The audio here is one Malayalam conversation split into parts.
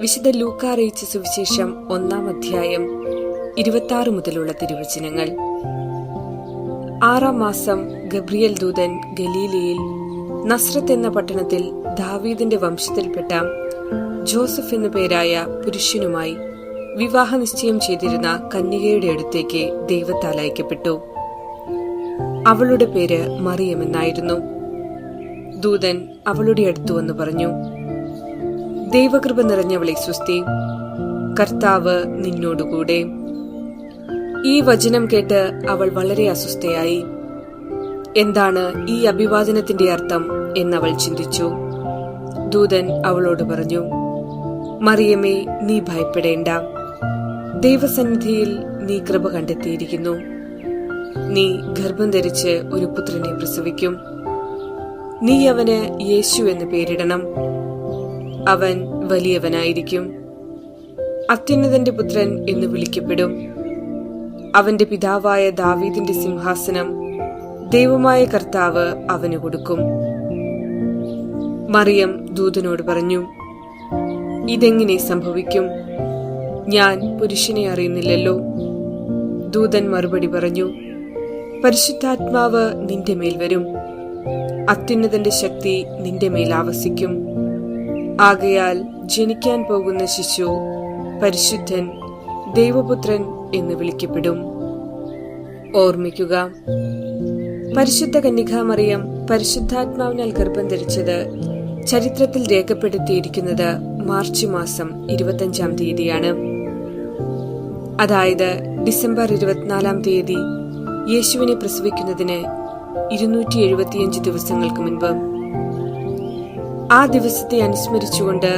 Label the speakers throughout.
Speaker 1: വിശുദ്ധ ലൂക്കാ അറിയിച്ച സുവിശേഷം 1-ാം അധ്യായം 26 മുതലുള്ള തിരുവചനങ്ങൾ. 6-ാം മാസം ഗബ്രിയേൽ ദൂതൻ ഗലീലയിൽ നസ്രത്ത് എന്ന പട്ടണത്തിൽ ദാവീദിന്റെ വംശത്തിൽപ്പെട്ട ജോസഫ് എന്നു പേരായ പുരുഷനുമായി വിവാഹ നിശ്ചയം ചെയ്തിരുന്ന കന്യകയുടെ അടുത്തേക്ക് ദൈവത്താൽ അയക്കപ്പെട്ടു. അവളുടെ പേര് മറിയം എന്നായിരുന്നു. ദൂതൻ അവളുടെ അടുത്തു വന്നു പറഞ്ഞു, ദൈവകൃപ നിറഞ്ഞവളെ സ്വസ്തി, കർത്താവ് നിന്നോടുകൂടെ. ഈ വചനം കേട്ട് അവൾ വളരെ അസ്വസ്ഥയായി. എന്താണ് ഈ അഭിവാദനത്തിന്റെ അർത്ഥം എന്നവൾ ചിന്തിച്ചു. ദൂതൻ അവളോട് പറഞ്ഞു, മറിയമേ, നീ ഭയപ്പെടേണ്ട. ദൈവസന്നിധിയിൽ നീ കൃപ കണ്ടെത്തിയിരിക്കുന്നു. നീ ഗർഭം ധരിച്ച് ഒരു പുത്രനെ പ്രസവിക്കും. നീ അവന് യേശു എന്ന് പേരിടണം. അവൻ വലിയവനായിരിക്കും, അത്യുന്നതന്റെ പുത്രൻ എന്ന് വിളിക്കപ്പെടും. അവന്റെ പിതാവായ ദാവീദിന്റെ സിംഹാസനം ദൈവമായ കർത്താവ് അവന് കൊടുക്കും. മറിയം ദൂതനോട് പറഞ്ഞു, ഇതെങ്ങനെ സംഭവിക്കും? ഞാൻ പുരുഷനെ അറിയുന്നില്ലല്ലോ. ദൂതൻ മറുപടി പറഞ്ഞു, പരിശുദ്ധാത്മാവ് നിന്റെ മേൽ വരും, അത്യുന്നതന്റെ ശക്തി നിന്റെ മേൽ ആവസിക്കും. ആകയാൽ ജനിക്കാൻ പോകുന്ന ശിശു പരിശുദ്ധൻ, ദൈവപുത്രൻ എന്ന് വിളിക്കപ്പെടും. ഓർമ്മിക്കുക, പരിശുദ്ധ കന്യകാമറിയം പരിശുദ്ധാത്മാവിനാൽ ഗർഭം ധരിച്ചത് ചരിത്രത്തിൽ രേഖപ്പെടുത്തിയിരിക്കുന്നത് മാർച്ച് മാസം 25-ാം തീയതിയാണ്. അതായത് ഡിസംബർ 24-ാം തീയതി യേശുവിനെ പ്രസവിക്കുന്നതിന് 275 ദിവസങ്ങൾക്ക് മുൻപ്. ആ ദിവസത്തെ അനുസ്മരിച്ചുകൊണ്ട്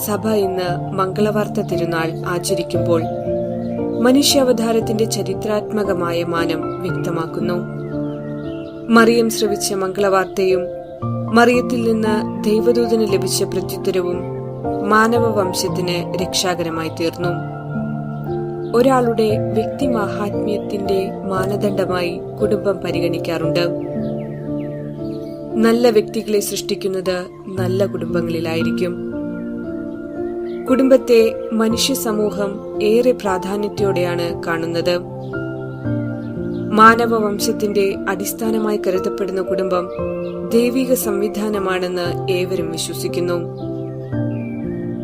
Speaker 1: സഭ ഇന്ന് മംഗളവാർത്ത തിരുനാൾ ആചരിക്കുമ്പോൾ മനുഷ്യാവതാരത്തിന്റെ ചരിത്രാത്മകമായ മാനം വ്യക്തമാക്കുന്നു. മറിയം ശ്രവിച്ച മംഗളവാർത്തയും മറിയത്തിൽ നിന്ന് ദൈവദൂതന് ലഭിച്ച പ്രത്യുത്തരവും മാനവവംശത്തിന് രക്ഷാകരമായി തീർന്നു. ഒരാളുടെ വ്യക്തിമാഹാത്മ്യത്തിന്റെ മാനദണ്ഡമായി കുടുംബം പരിഗണിക്കാറുണ്ട്. നല്ല വ്യക്തികളെ സൃഷ്ടിക്കുന്നത് നല്ല കുടുംബങ്ങളിലായിരിക്കും. കുടുംബത്തെ മനുഷ്യ സമൂഹം ഏറെ പ്രാധാന്യത്തോടെയാണ് കാണുന്നത്. മാനവവംശത്തിന്റെ അടിസ്ഥാനമായി കരുതപ്പെടുന്ന കുടുംബം ദൈവിക സംവിധാനമാണെന്ന് ഏവരും വിശ്വസിക്കുന്നു.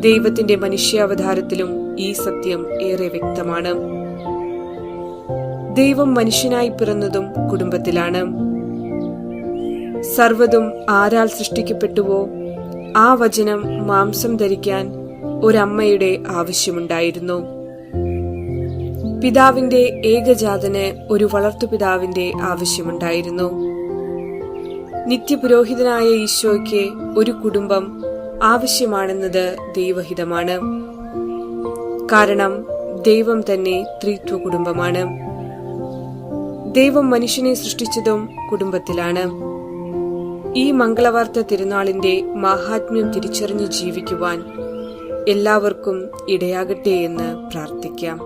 Speaker 1: ദൈവത്തിന്റെ മനുഷ്യാവതാരത്തിലും ഈ സത്യം ഏറെ വ്യക്തമാണ്. ദൈവം മനുഷ്യനായി പിറന്നതും കുടുംബത്തിലാണ്. സർവ്വതും ആരാൽ സൃഷ്ടിക്കപ്പെട്ടുവോ ആ വചനം മാംസം ധരിക്കാൻ ഒരമ്മയുടെ ആവശ്യമുണ്ടായിരുന്നു. പിതാവിന്റെ ഏകജാതന് ഒരു വളർത്തുപിതാവിന്റെ ആവശ്യമുണ്ടായിരുന്നു. നിത്യപുരോഹിതനായ ഈശോയ്ക്ക് ഒരു കുടുംബം ആവശ്യമാണെന്നത് ദൈവഹിതമാണ്. കാരണം ദൈവം തന്നെ ത്രിത്വ കുടുംബമാണ്. ദൈവം മനുഷ്യനെ സൃഷ്ടിച്ചതും കുടുംബത്തിലാണ്. ഈ മംഗളവാർത്ത തിരുനാളിന്റെ മാഹാത്മ്യം തിരിച്ചറിഞ്ഞ് ജീവിക്കുവാൻ എല്ലാവർക്കും ഇടയാകട്ടെ എന്ന് പ്രാർത്ഥിക്കാം.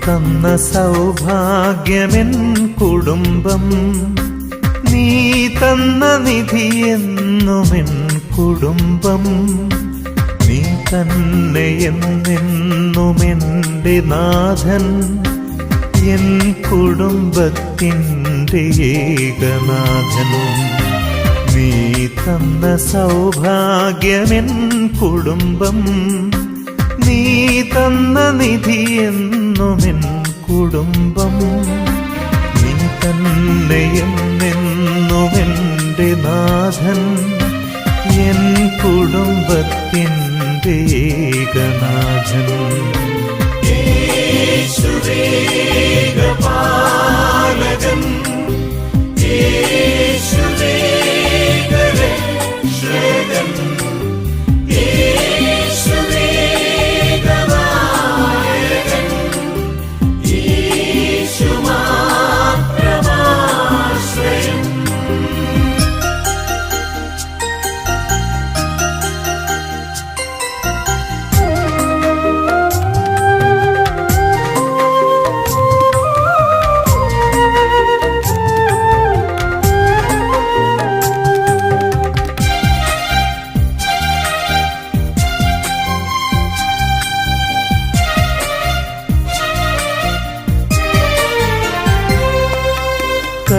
Speaker 2: തന്ന സൗഭാഗ്യമെൻ കുടുംബം, നീ തന്ന നിധിയെന്നുമെൻ കുടുംബം, നീ തന്നെ എന്നെന്നുമെന്റെ നാഥൻ, എൻ കുടുംബത്തിൻ്റെ ഏകനാഥൻ. നീ തന്ന സൗഭാഗ്യമെൻ കുടുംബം, നീ തന്ന നിധിയെന്നുമെൻ കുടുംബം, നീ തന്നെ എന്നെന്നുമെന്റെ നാഥൻ, എൻ കുടുംബത്തിൻ്റെ ഏകനാഥൻ. യേശുവേഗപാലകൻ, യേശുവേഗരക്ഷകൻ, യേശുവേ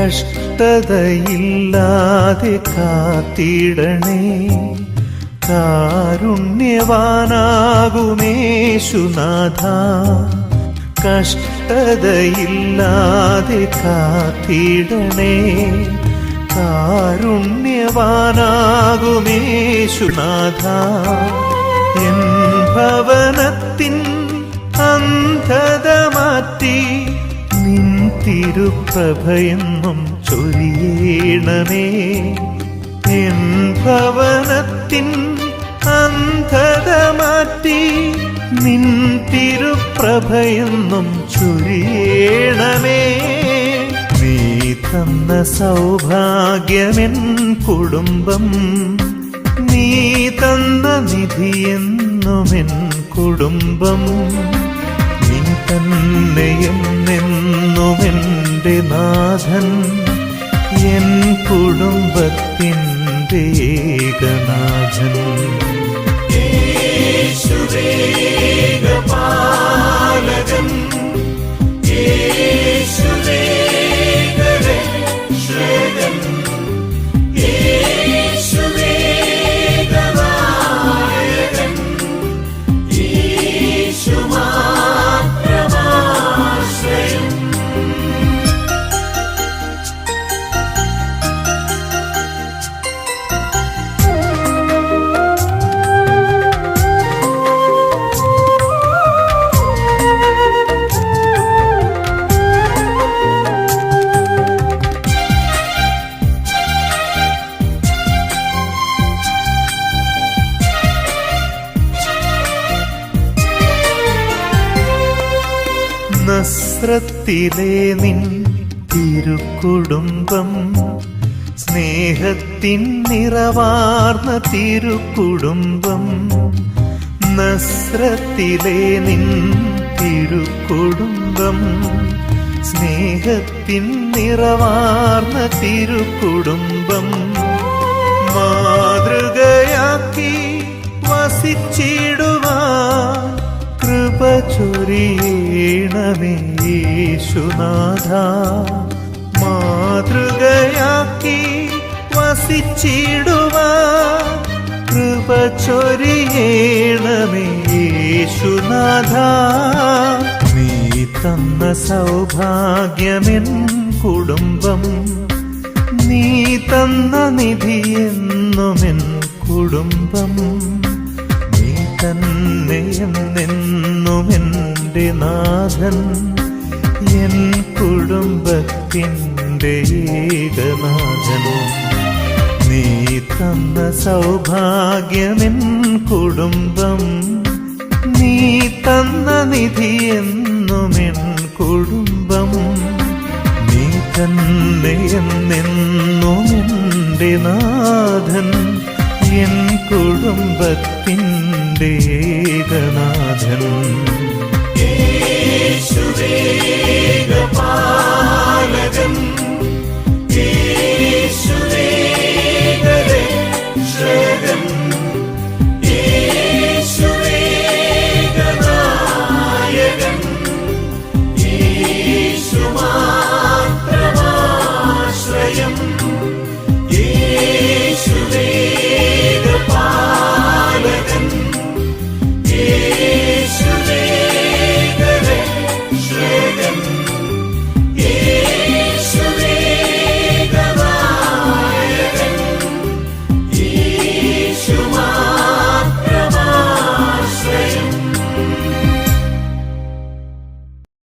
Speaker 2: കഷ്ടതയില്ലാതെ കാത്തിടണേ. കാരുണ്യവാനാകുമേശുനാഥ, കഷ്ടതയില്ലാതെ കാത്തിടണേ. കാരുണ്യവാനാകുമേശുനാഥ, എൻ ഭവനത്തിൻ അന്ധത മാറ്റി നിൻ തിരുപ്രഭയെന്നും ചൊരിയണമേ. എൻ ഭവനത്തിൻ അന്ധത മാറ്റി നിൻ തിരുപ്രഭയെന്നും ചൊരിയണമേ. നീ തന്ന സൗഭാഗ്യമെൻ കുടുംബം, നീ തന്ന നിധിയെന്നുമെൻ കുടുംബം. നീ തന്നെയെന്നെന്നുമെൻ്റെ നാഥൻ, എൻ കുടുംബത്തിൻ്റെ ഏകനാഥൻ.
Speaker 3: യേശുവേഗപാലകൻ, യേശുവേഗരക്ഷകൻ, യേശുവേഗനായകൻ, യേശുമാത്രമാശ്രയം.
Speaker 2: നസ്രത്തിലെ നിൻ തിരുക്കുടുംബം, സ്നേഹത്തിൻ നിറവാർന്ന തിരുക്കുടുംബം. നസ്രത്തിലെ നിൻ തിരുക്കുടുംബം, സ്നേഹത്തിൻ നിറവാർന്ന തിരുക്കുടുംബം. മാതൃകയാക്കി വസിച്ചിടുവാൻ കൃപ ചൊരിയണമേ യേശുനാഥ. മാതൃകയാക്കി വസിച്ചിടുവാൻ കൃപ ചൊരിയണമേ യേശുനാഥ. നീ തന്ന സൗഭാഗ്യമെൻ കുടുംബം, നീ തന്ന നിധിയെന്നുമെൻ കുടുംബം. നീ തന്നെയെന്നെന്നുമെൻ്റെ നാഥൻ, എൻ കുടുംബത്തിൻ്റെ ഏകനാഥൻ. നീ തന്ന സൗഭാഗ്യമെൻ കുടുംബം, നീ തന്ന നിധിയെന്നുമെൻ കുടുംബം. നീ തന്നെയെന്നെന്നുമെൻ്റെ നാഥൻ, എൻ കുടുംബത്തിൻ്റെ ഏകനാഥൻ.
Speaker 3: യേശുവേഗപാലകൻ, യേശുവേഗരക്ഷകൻ,